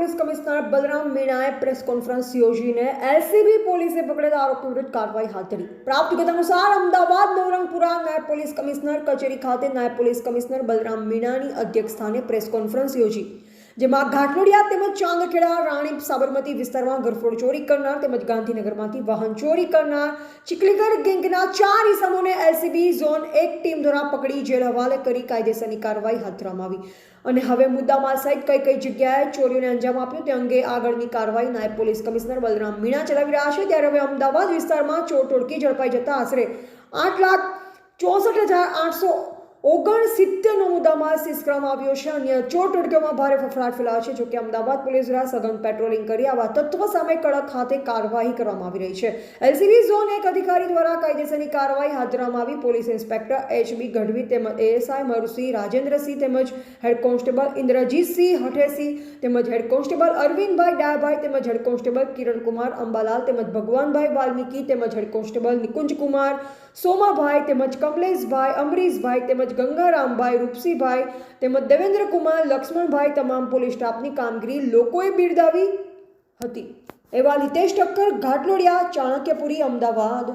Police commissioner Balram મીણાએ press conference યોજીને LCB પોલીસે પકડેલા આરોપી વિરુદ્ધ કાર્યવાહી હાથ ધરી। પ્રાપ્ત વિગત અનુસાર અમદાવાદ નવરંગપુરા નાયબ પોલીસ કમિશનર કચેરી ખાતે નાયબ પોલીસ કમિશનર બલરામ મીણાની અધ્યક્ષસ્થાને પ્રેસ કોન્ફરન્સ યોજી, જેમાં ઘાટલોડિયા તેમજ ચાંદખેડા, રાણી, સાબરમતી વિસ્તારમાં ઘરફોડ ચોરી કરનાર તેમજ ગાંધીનગરમાંથી વાહન ચોરી કરનાર ચીખલીગર ગેંગના 4 ઇસમોને એલસીબી ઝોન 1 ટીમ દ્વારા પકડી જેલ હવાલે કરી કાયદેસરની કાર્યવાહી હાથ ધરવામાં આવી અને હવે મુદ્દામાલ સહિત કઈ જગ્યાએ ચોરીઓને અંજામ આપ્યો તે અંગે આગળની કાર્યવાહી નાયબ પોલીસ કમિશનર બલરામ મીણા ચલાવી રહ્યા છે। ત્યારે હવે અમદાવાદ વિસ્તારમાં ચોર ટોળકી ઝડપાઈ જતા આશરે 8,64,869નો મુદ્દામાલ સીઝ કરવામાં આવ્યો છે। અન્ય ચોર ટોળકીઓમાં ભારે ફફડાટ ફેલાયો છે। જોકે અમદાવાદ પોલીસ દ્વારા સઘન પેટ્રોલિંગ કરી આવા તત્વ સામે કડક હાથે કાર્યવાહી કરવામાં આવી રહી છે। એલસીબી ઝોન 1 અધિકારી દ્વારા કાયદેસરની કાર્યવાહી હાથ ધરવામાં આવી। પોલીસ ઇન્સ્પેક્ટર એચબી ગઢવી તેમજ એએસઆઈ મરુસિંહ રાજેન્દ્રસિંહ તેમજ હેડ કોન્સ્ટેબલ ઇન્દ્રજીતસિંહ હઠેસિંહ તેમજ હેડ કોન્સ્ટેબલ અરવિંદભાઈ ડાયાભાઈ તેમજ હેડ કોન્સ્ટેબલ કિરણકુમાર અંબાલાલ તેમજ ભગવાનભાઈ વાલ્મીકી તેમજ હેડ કોન્સ્ટેબલ નિકુંજકુમાર સોમાભાઈ તેમજ કમલેશભાઈ અમરીશભાઈ તેમજ ગંગારામભાઈ રૂપસીભાઈ તેમજ દેવેન્દ્રકુમાર લક્ષ્મણભાઈ તમામ પોલીસ સ્ટાફની કામગીરી લોકોએ બિરદાવી હતી। એવા હિતેશ ઠક્કર, ઘાટલોડિયા, ચાણક્યપુરી, અમદાવાદ।